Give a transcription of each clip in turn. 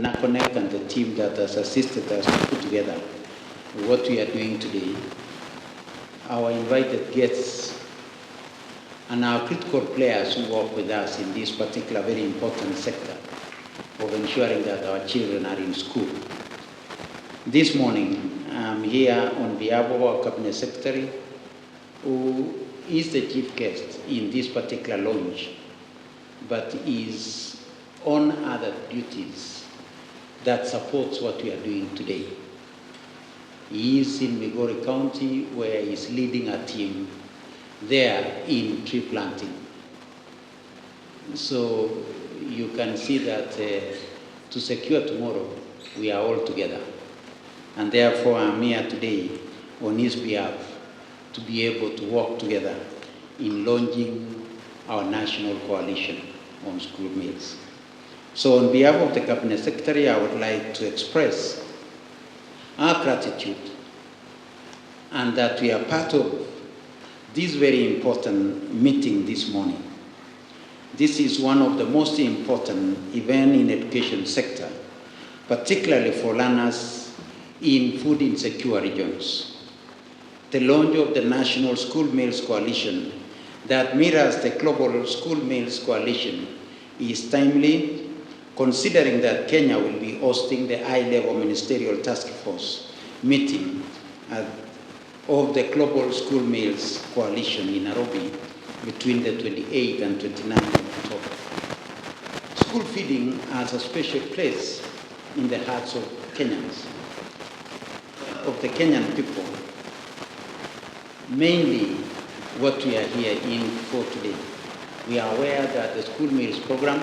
NACONEC and the team that has assisted us to put together what we are doing today, our invited guests, and our critical players who work with us in this particular very important sector of ensuring that our children are in school. This morning, I'm here on behalf of our Cabinet Secretary, who is the chief guest in this particular launch, but is on other duties that supports what we are doing today. He is in Migori County, where he's leading a team there in tree planting. So you can see that to secure tomorrow, we are all together. And therefore, I'm here today on his behalf to be able to work together in launching our national coalition on school meals. So on behalf of the Cabinet Secretary, I would like to express our gratitude and that we are part of this very important meeting this morning. This is one of the most important events in the education sector, particularly for learners in food insecure regions. The launch of the National School Meals Coalition that mirrors the Global School Meals Coalition is timely, considering that Kenya will be hosting the high-level ministerial task force meeting of the Global School Meals Coalition in Nairobi between the 28th and 29th of October. School feeding has a special place in the hearts of Kenyans, of the Kenyan people. Mainly what we are here in for today. We are aware that the school meals program,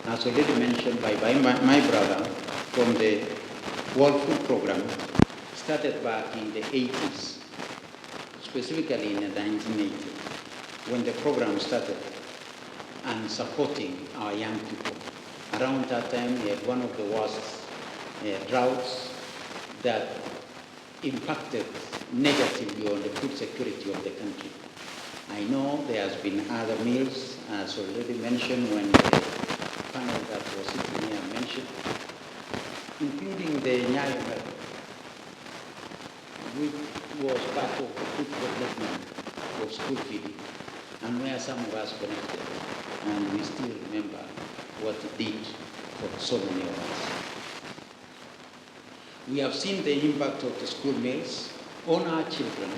as already mentioned by my brother from the World Food Program, started back in the 80s, specifically in the 1980s, when the program started and supporting our young people. Around that time, we had one of the worst droughts that impacted negatively on the food security of the country. I know there has been other meals, as already mentioned when the panel that was sitting here mentioned, including the Nyayo method, which was part of the food development of school feeding, and where some of us connected, and we still remember what it did for so many of us. We have seen the impact of the school meals on our children,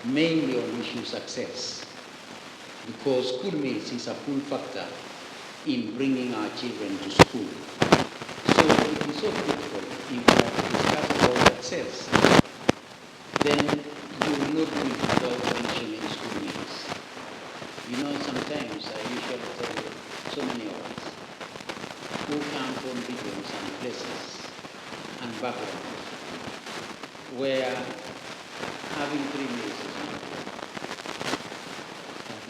mainly on issue success, because school meals is a pull factor in bringing our children to school. So it is so critical if we have to discuss about success, then you will not do it without mentioning school meals. You know, sometimes I usually tell so many of us who come from regions and places and backgrounds where having 3 meals is not important.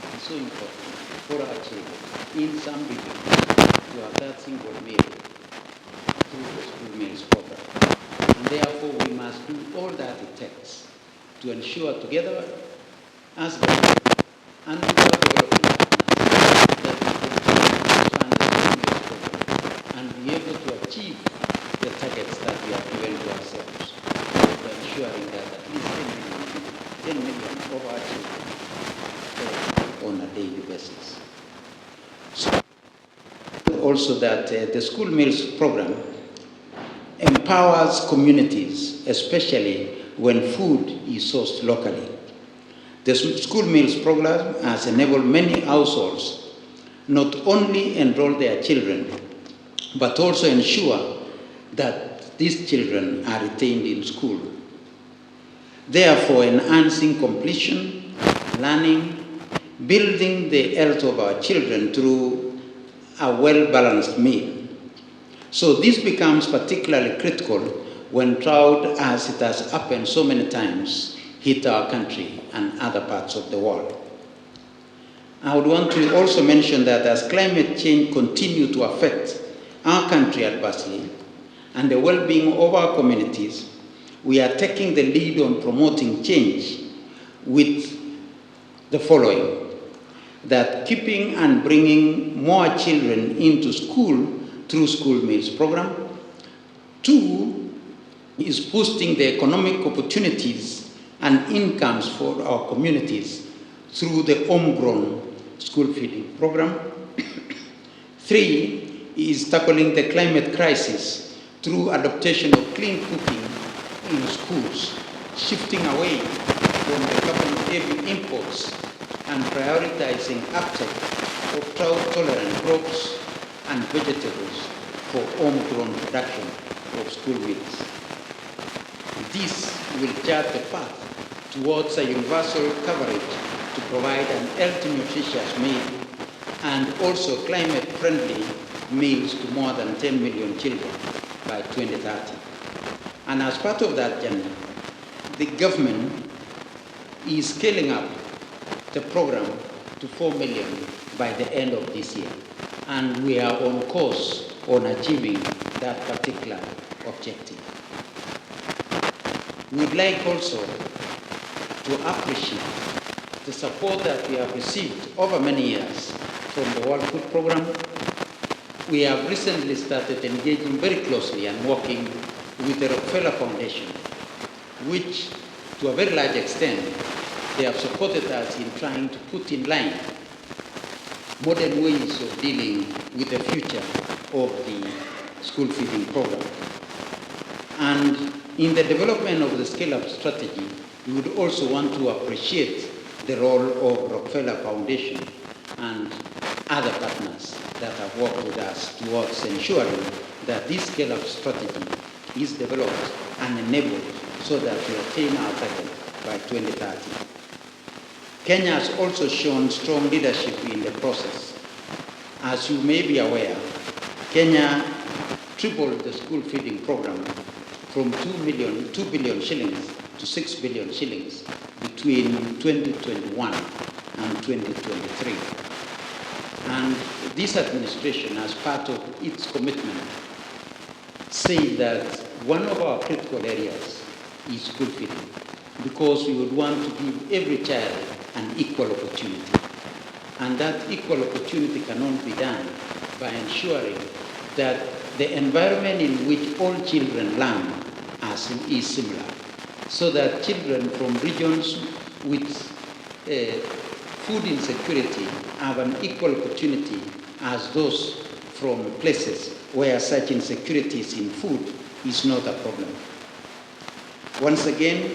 It is so important for our children. In some regions, to have that single meal through the school meals program. And therefore, we must do all that it takes to ensure together as government and with our development partners that we continue to expand the school meals program and be able to achieve the targets that we have given to ourselves, for ensuring that at least 10 million of our children on a daily basis. So also that the school meals program empowers communities, especially when food is sourced locally. The school meals program has enabled many households not only enroll their children, but also ensure that these children are retained in school, therefore enhancing completion, learning, building the health of our children through a well-balanced meal. So this becomes particularly critical when drought, as it has happened so many times, hit our country and other parts of the world. I would want to also mention that as climate change continues to affect our country adversely and the well-being of our communities, we are taking the lead on promoting change with the following: that keeping and bringing more children into school through school meals program, Two is boosting the economic opportunities and incomes for our communities through the homegrown school feeding program. Three is tackling the climate crisis through adaptation of clean cooking in schools, shifting away from the carbon-heavy imports and prioritizing uptake of drought-tolerant crops and vegetables for homegrown production of school meals. This will chart the path towards a universal coverage to provide an healthy, nutritious meal and also climate-friendly meals to more than 10 million children by 2030. And as part of that journey, the government is scaling up the program to 4 million by the end of this year. And we are on course on achieving that particular objective. We'd like also to appreciate the support that we have received over many years from the World Food Program. We have recently started engaging very closely and working with the Rockefeller Foundation, which to a very large extent, they have supported us in trying to put in line modern ways of dealing with the future of the school feeding program. And in the development of the scale-up strategy, we would also want to appreciate the role of Rockefeller Foundation and other partners that have worked with us towards ensuring that this scale-up strategy is developed and enabled so that we attain our target by 2030. Kenya has also shown strong leadership in the process. As you may be aware, Kenya tripled the school feeding program from 2 billion shillings to 6 billion shillings between 2021 and 2023. And this administration, as part of its commitment, said that one of our critical areas is school feeding, because we would want to give every child an equal opportunity. And that equal opportunity can only be done by ensuring that the environment in which all children learn is similar, so that children from regions with food insecurity have an equal opportunity as those from places where such insecurities in food is not a problem. Once again,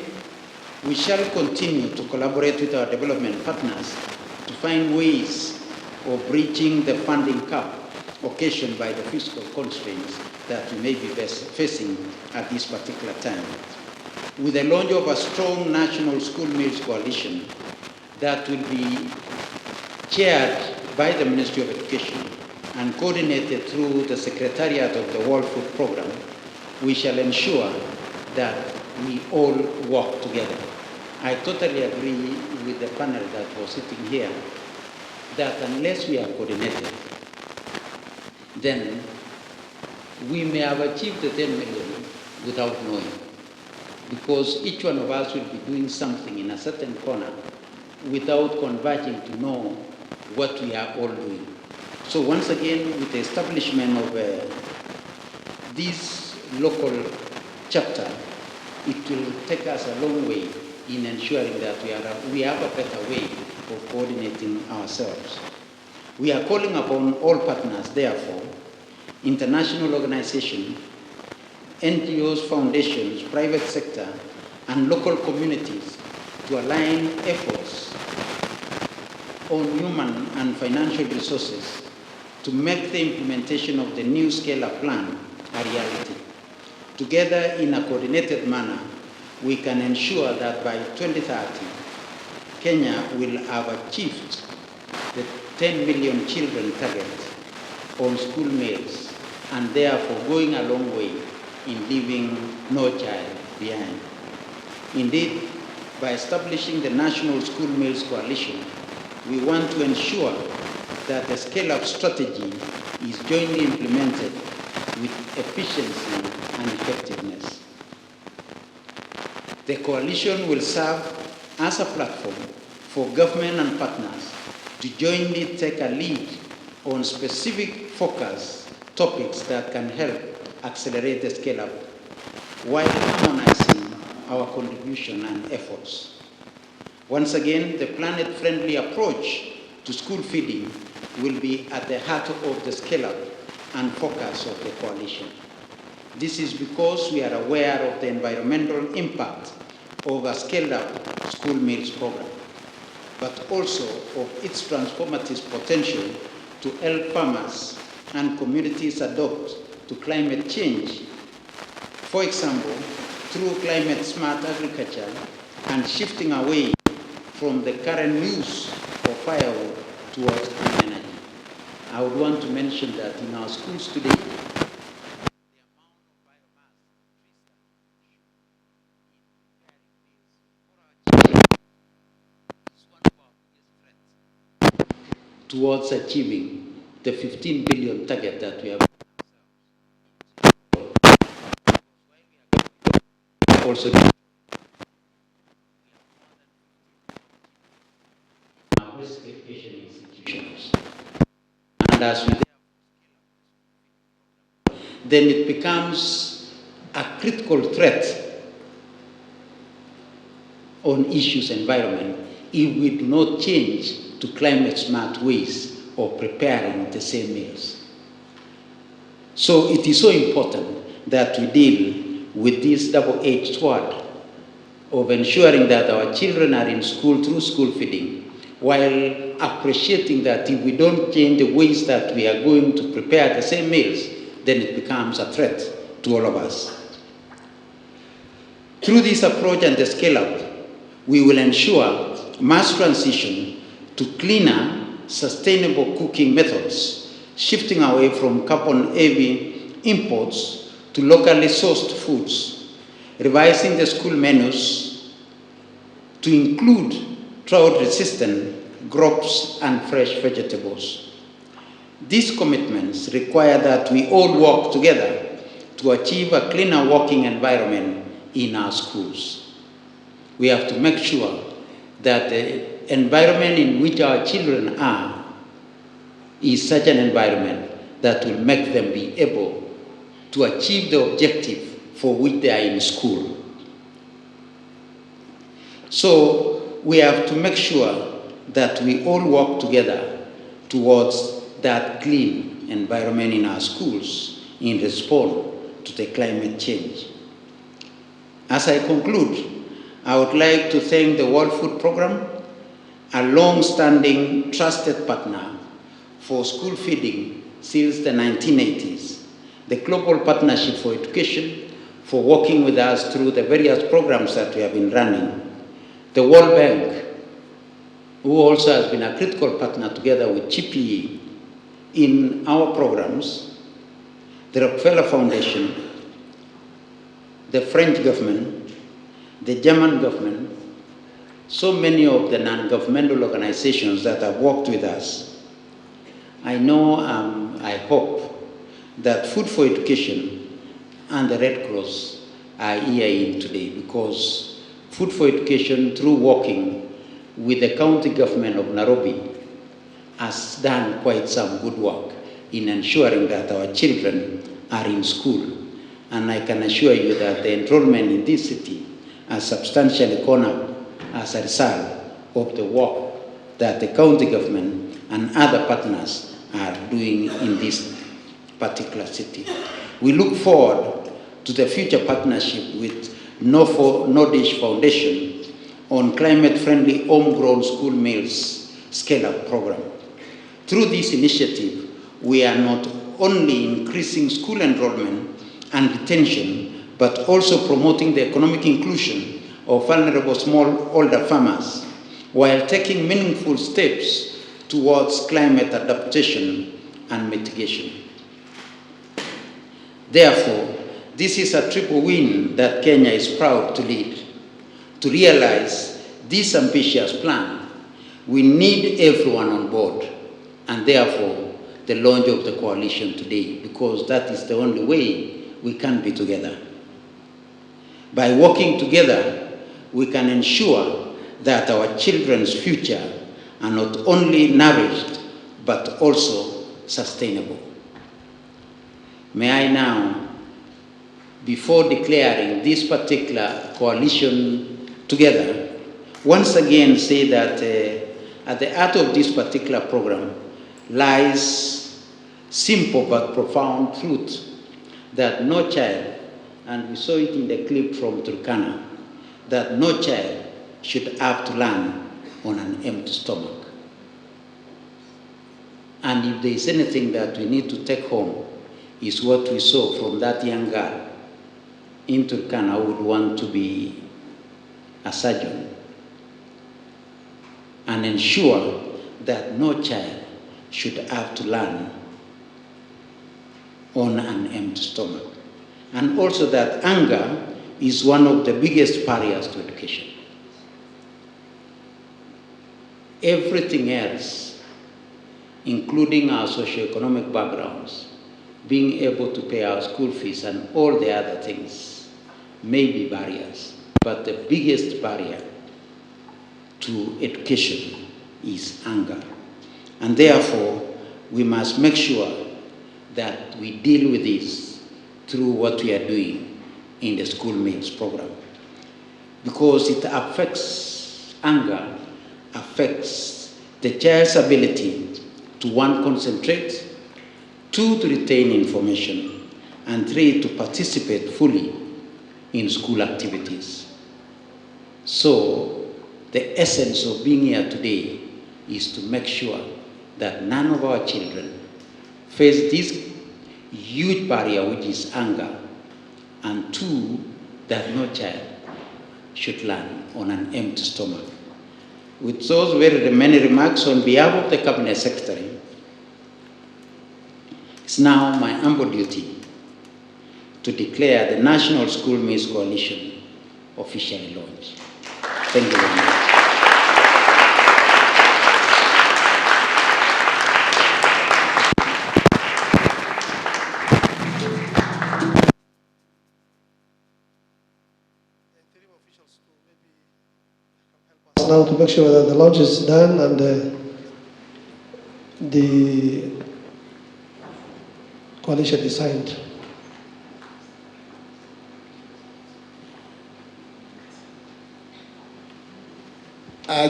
we shall continue to collaborate with our development partners to find ways of bridging the funding gap occasioned by the fiscal constraints that we may be facing at this particular time. With the launch of a strong national school meals coalition that will be chaired by the Ministry of Education and coordinated through the Secretariat of the World Food Program, we shall ensure that we all work together. I totally agree with the panel that was sitting here that unless we are coordinated, then we may have achieved the 10 million without knowing, because each one of us will be doing something in a certain corner without converging to know what we are all doing. So once again, with the establishment of this local chapter, it will take us a long way in ensuring that we have a better way of coordinating ourselves. We are calling upon all partners, therefore, international organizations, NGOs, foundations, private sector, and local communities to align efforts on human and financial resources to make the implementation of the new scale-up plan a reality. Together, in a coordinated manner, we can ensure that by 2030, Kenya will have achieved the 10 million children target on school meals, and therefore going a long way in leaving no child behind. Indeed, by establishing the National School Meals Coalition, we want to ensure that the scale-up strategy is jointly implemented with efficiency and effectiveness. The coalition will serve as a platform for government and partners to jointly take a lead on specific focus topics that can help accelerate the scale-up while harmonizing our contribution and efforts. Once again, the planet-friendly approach to school feeding will be at the heart of the scale-up and focus of the coalition. This is because we are aware of the environmental impact of a scaled-up school meals program, but also of its transformative potential to help farmers and communities adapt to climate change. For example, through climate-smart agriculture and shifting away from the current use of firewood towards clean energy. I would want to mention that in our schools today, towards achieving the 15 billion target that we have also our basic education institutions. And as we then it becomes a critical threat on issues environment if we do not change to climate smart ways of preparing the same meals. So it is so important that we deal with this double-edged sword of ensuring that our children are in school through school feeding, while appreciating that if we don't change the ways that we are going to prepare the same meals, then it becomes a threat to all of us. Through this approach and the scale-up, we will ensure mass transition to cleaner, sustainable cooking methods, shifting away from carbon-heavy imports to locally sourced foods, revising the school menus to include drought-resistant crops and fresh vegetables. These commitments require that we all work together to achieve a cleaner working environment in our schools. We have to make sure that the environment in which our children are is such an environment that will make them be able to achieve the objective for which they are in school. So we have to make sure that we all work together towards that clean environment in our schools in response to the climate change. As I conclude, I would like to thank the World Food Programme, a long-standing trusted partner for school feeding since the 1980s, the Global Partnership for Education for working with us through the various programs that we have been running, the World Bank, who also has been a critical partner together with GPE in our programs, the Rockefeller Foundation, the French government, the German government, so many of the non-governmental organizations that have worked with us. I know, I hope that Food for Education and the Red Cross are here today, because Food for Education, through working with the county government of Nairobi, has done quite some good work in ensuring that our children are in school. And I can assure you that the enrollment in this city has substantially gone up as a result of the work that the county government and other partners are doing in this particular city. We look forward to the future partnership with Nordish Foundation on climate-friendly homegrown school meals scale-up program. Through this initiative, we are not only increasing school enrollment and retention, but also promoting the economic inclusion of vulnerable smallholder farmers, while taking meaningful steps towards climate adaptation and mitigation. Therefore, this is a triple win that Kenya is proud to lead. To realize this ambitious plan, we need everyone on board, and therefore the launch of the coalition today, because that is the only way we can be together. By working together, we can ensure that our children's future are not only nourished, but also sustainable. May I now before declaring this particular coalition together, once again say that at the heart of this particular program lies simple but profound truth that no child, and we saw it in the clip from Turkana, that no child should have to learn on an empty stomach. And if there is anything that we need to take home, is what we saw from that young girl in Turkana who would want to be a surgeon, and ensure that no child should have to learn on an empty stomach. And also that anger is one of the biggest barriers to education. Everything else, including our socioeconomic backgrounds, being able to pay our school fees and all the other things may be barriers, but the biggest barrier to education is anger. And therefore, we must make sure that we deal with this through what we are doing in the school meals program. Because it affects anger, affects the child's ability to, one, concentrate, two, to retain information, and three, to participate fully in school activities. So the essence of being here today is to make sure that none of our children face this huge barrier, which is anger, and two, that no child should learn on an empty stomach. With those very many remarks on behalf of the Cabinet Secretary, it's now my humble duty to declare the National School Meals Coalition officially launched. Thank you very much. Now to make sure that the launch is done and the coalition is signed.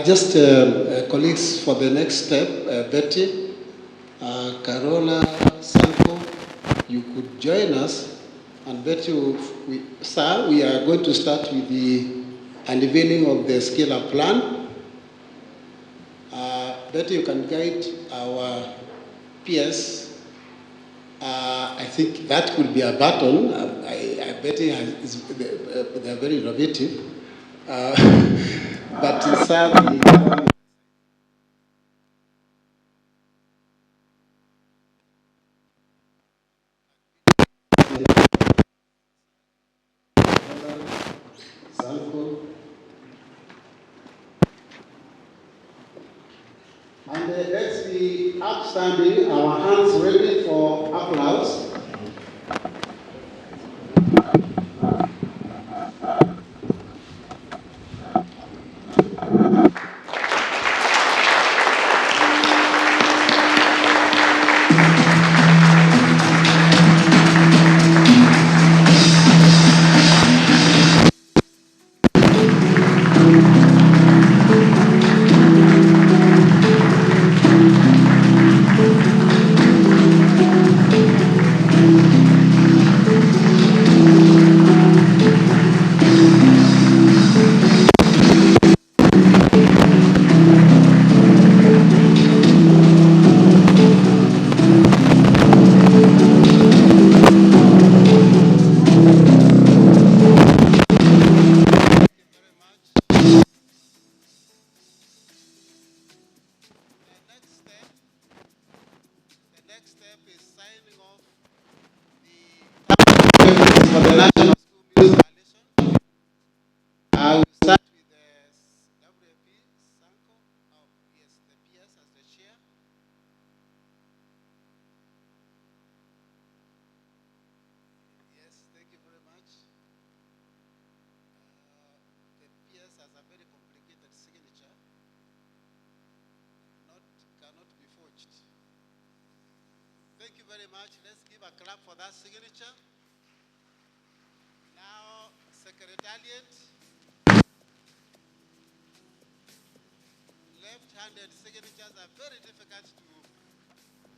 Just colleagues, for the next step, Betty, Carola, Sanko, you could join us. And Betty, we are going to start with the unveiling of the scale-up plan. Betty, you can guide our peers. I think that could be a button. Betty they are very innovative. But sadly, and let's be upstanding, our hands ready for applause. For the National School Meals Coalition, I will start with the WP, Sanko. Oh, yes, the PS as the chair. Yes, thank you very much. The PS has a very complicated signature. Cannot be forged. Thank you very much. Let's give a clap for that signature. secretariat. Left-handed signatures are very difficult to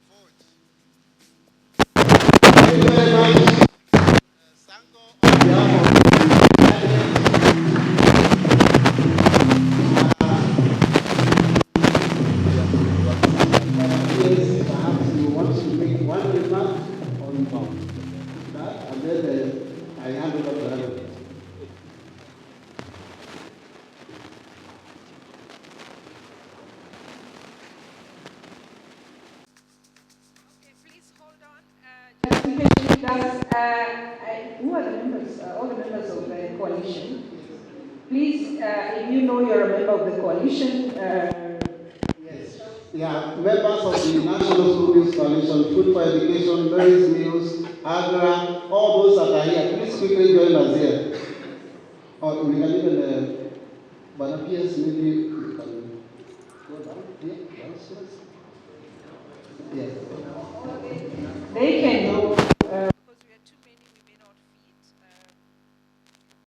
forge. Thank you very much. Sanko, on behalf of yes, perhaps you want to make one remark on that, and then I hand over to Helen. Please hold on. Who are the members? All the members of the coalition. Please, if you know you're a member of the coalition. Yes. Yeah, members of the National School Meals Coalition, Food for Education, Mary's Meals, Agra, all those that are here, please quickly join us here. Or we can even, but appears maybe you can go down here, downstairs. Yes. They can